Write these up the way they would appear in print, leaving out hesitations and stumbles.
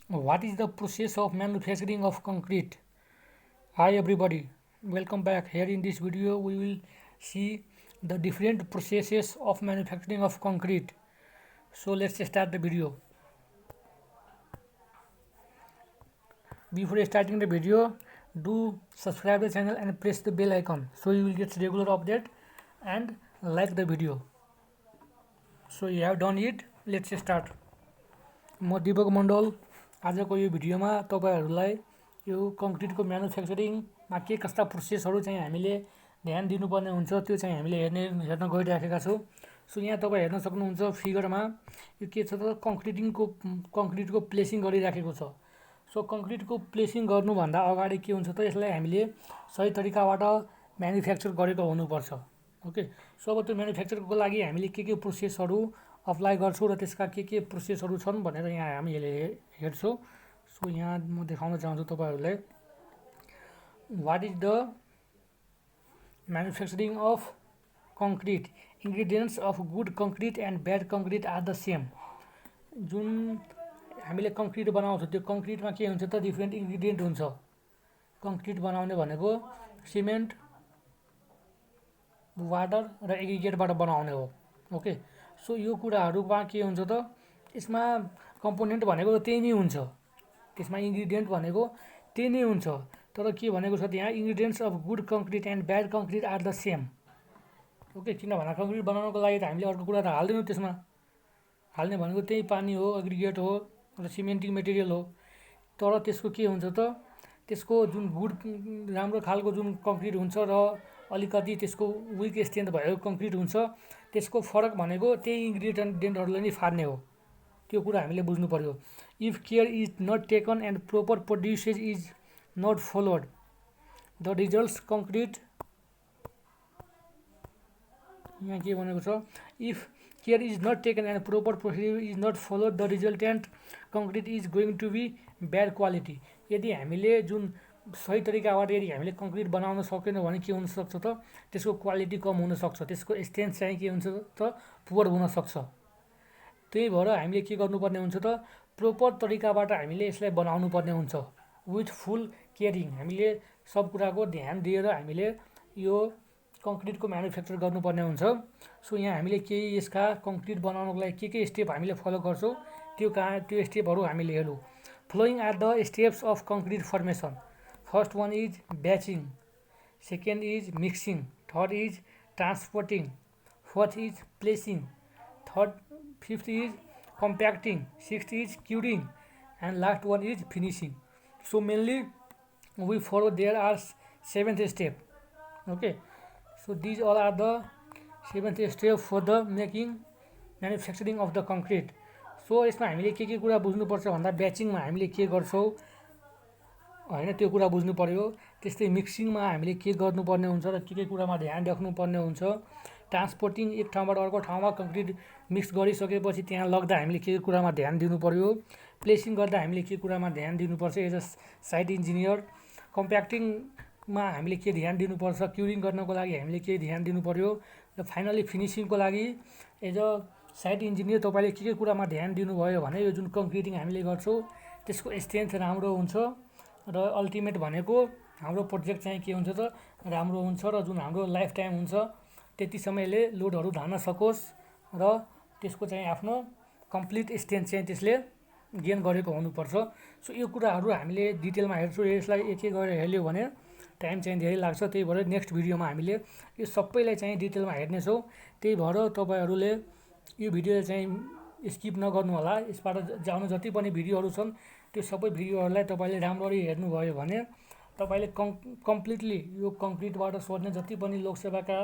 What is the process of manufacturing of concrete? Hi everybody, welcome back. Here in this video we will see the different processes of manufacturing of concrete. So let's start the video. Before starting the video, do subscribe the channel and press the bell icon so you will get regular update and like the video. So you have done it, let's start. म दिपक मण्डल आजको यो भिडियोमा तपाईहरुलाई यो कङ्क्रिटको म्यानुफ्याक्चरिङमा के कस्ता प्रोसेसहरु चाहिँ हामीले ध्यान दिनुपर्ने हुन्छ त्यो चाहिँ हामीले हेर्न गइराखेका छौं। सो यहाँ तपाई हेर्न सक्नुहुन्छ फिगरमा यो के छ त कङ्क्रिटको प्लेसिङ गरिराखेको छ। सो कङ्क्रिटको प्लेसिङ गर्नुभन्दा अगाडि के हुन्छ त यसलाई हामीले सही तरिकाबाट म्यानुफ्याक्चर गरेको हुनुपर्छ। ओके, सो अब त्यो म्यानुफ्याक्चरको लागि हामीले के प्रोसेसहरु अप्लाई गर्छौं र त्यसका के प्रोसेसहरु छन् भनेर यहाँ हामीले हेर्छौं। सो यहाँ म देखाउन चाहन्छु तपाईहरुलाई what is the manufacturing of concrete. Ingredients of good concrete and bad concrete are the same. जुन हामीले कङ्क्रिट बनाउँछौं त्यो कङ्क्रिटमा के हुन्छ त डिफरेन्ट इन्ग्रेडिएन्ट हुन्छ। कङ्क्रिट बनाउने भनेको सिमेन्ट, वाटर र एग्रिगेटबाट बनाउने हो। ओके, सो यो कुराहरुमा के हुन्छ त यसमा कम्पोनेन्ट भनेको त्यही नै हुन्छ, त्यसमा इन्ग्रेडिएन्ट भनेको त्यही नै हुन्छ। तर के भनेको छ त्यहाँ ingredients of good concrete and bad concrete are the same. Okay, किनभने कङ्क्रिट बनाउनको लागि त हामीले अर्को कुरा त हाल्दैनौँ, त्यसमा हाल्ने भनेको त्यही पानी हो, एग्रिगेट हो र सिमेन्टिङ मेटेरियल हो। तर त्यसको के हुन्छ त त्यसको जुन गुड राम्रो खालको जुन कङ्क्रिट हुन्छ र अलिकति त्यसको विक स्ट्रेन्थ भएको कङ्क्रिट हुन्छ त्यसको फरक भनेको त्यही इन्ग्रेडिएन्टहरुले नै फार्ने हो। त्यो कुरा हामीले बुझ्नु पर्यो। If care is not taken and proper procedures is not followed the results concrete. यहाँ के भनेको छ if care is not taken and proper procedure is not followed the resultant concrete is going to be bad quality. यदि हामीले जुन सही तरिकाबाट यदि हामीले कङ्क्रिट बनाउन सकेनौँ भने के हुन सक्छ त त्यसको क्वालिटी कम हुन सक्छ, त्यसको स्ट्रेन्थ चाहिँ के हुन्छ त पुवर हुन सक्छ। त्यही भएर हामीले के गर्नुपर्ने हुन्छ त प्रोपर तरिकाबाट हामीले यसलाई बनाउनु पर्ने हुन्छ विथ फुल केयरिङ। हामीले सब कुराको ध्यान दिएर हामीले यो कङ्क्रिटको म्यानुफ्याक्चर गर्नुपर्ने हुन्छ। सो यहाँ हामीले केही यसका कङ्क्रिट बनाउनको लागि के स्टेप हामीले फलो गर्छौं त्यो स्टेपहरु हामीले हेरौँ। Following are the steps of concrete formation. First one is batching, second is mixing, third is transporting, fourth is placing, fifth is compacting, sixth is curing and last one is finishing. So mainly we follow there are 7th step. Okay, so these all are the 7th step for the manufacturing of the concrete. So यसमा हामीले के कुरा बुझ्नुपर्छ भन्दा ब्याचिङमा हामीले के गर्छौं हैन त्यो कुरा बुझ्नु पर्यो। त्यस्तै मिक्सिङमा हामीले के गर्नुपर्ने हुन्छ र के कुरामा ध्यान राख्नुपर्ने हुन्छ। ट्रान्सपोर्टिङ एक ठाउँबाट अर्को ठाउँमा कङ्क्रिट मिक्स गरिसकेपछि त्यहाँ लग्दा हामीले के कुरामा ध्यान दिनु पर्यो। प्लेसिङ गर्दा हामीले के कुरामा ध्यान दिनुपर्छ एज अ साइट इन्जिनियर। कम्प्याक्टिङमा हामीले के ध्यान दिनुपर्छ, क्युरिङ गर्नको लागि हामीले के ध्यान दिनु पर्यो र फाइनली फिनिसिङको लागि एज अ साइट इन्जिनियर तपाईले के कुरामा ध्यान दिनुभयो भने यो जुन कङ्क्रिटिङ हामीले गर्छौं त्यसको स्ट्रेन्थ राम्रो हुन्छ र अल्टिमेट भनेको हाम्रो प्रोजेक्ट चाहिँ के हुन्छ त राम्रो हुन्छ र जुन हाम्रो लाइफ टाइम हुन्छ त्यति समयले लोडहरु धान्न सकोस् र त्यसको चाहिँ आफ्नो कम्प्लिट स्ट्रेन्थ चाहिँ त्यसले गेन गरेको हुनुपर्छ। सो यो कुराहरु हामीले डिटेलमा हेर्छौं। यसलाई एक गरेर हेर्लियो भने टाइम चाहिँ धेरै लाग्छ, त्यही भएर नेक्स्ट भिडियोमा हामीले यो सबैलाई चाहिँ डिटेलमा हेर्ने छौं। त्यही भएर तपाईहरुले यो भिडियो चाहिँ स्किप नगर्नु होला। यसबाट जानु जति पनि भिडियोहरु छन् त्यो सबै भिडियोहरुलाई तपाईले राम्ररी हेर्नु भयो भने तपाईले कम्प्लिटली यो कङ्क्रिटबाट सोध्ने जति पनि लोकसेवाका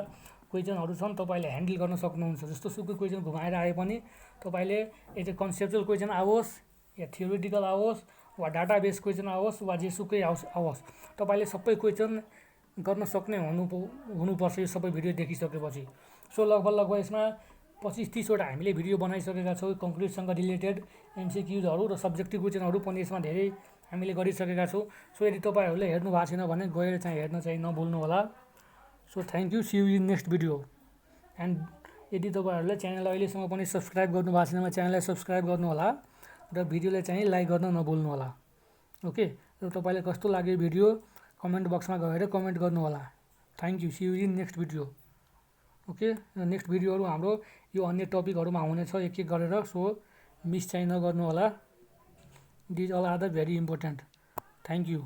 क्वेशनहरु छन् तपाईले ह्यान्डल गर्न सक्नुहुन्छ। जस्तो सुकै क्वेशन घुमाएर आए पनि तपाईले एज अ कन्सेप्चुअल क्वेशन आओस् या थ्योरेटिकल आओस् वा डाटाबेस क्वेशन आओस् वा जेसुकै आओस् तपाईले सबै क्वेशन गर्न सक्ने हुनुपर्छ यो सबै भिडियो देखिसकेपछि। सो लगभग यसमा 25-30 वटा हामीले भिडियो बनाइसकेका छौं कङ्क्रिटसँग रिलेटेड MCQs हरु र सब्जेक्टिभ क्वेशनहरु पनि यसमा धेरै हामीले गरिसकेका छौं। सो यदि तपाईहरुले हेर्नु भएको छैन भने गएर चाहिँ हेर्न चाहिँ नभुल्नु होला। So thank you, see you in next video. And यदि तपाईहरुले च्यानललाई अहिलेसम्म पनि सब्स्क्राइब गर्नु भएको छैन भने च्यानललाई सब्स्क्राइब गर्नु होला र भिडियोलाई चाहिँ लाइक गर्न नभुल्नु होला। ओके, र तपाईँलाई कस्तो लाग्यो भिडियो कमेन्ट बक्समा गएर कमेन्ट गर्नु होला। Thank you, see you in next video. Okay, next भिडियोहरू हाम्रो यो अन्य टपिकहरूमा हुनेछ एक एक गरेर, सो मिस चाहिँ नगर्नु होला। These all are the very important. Thank you.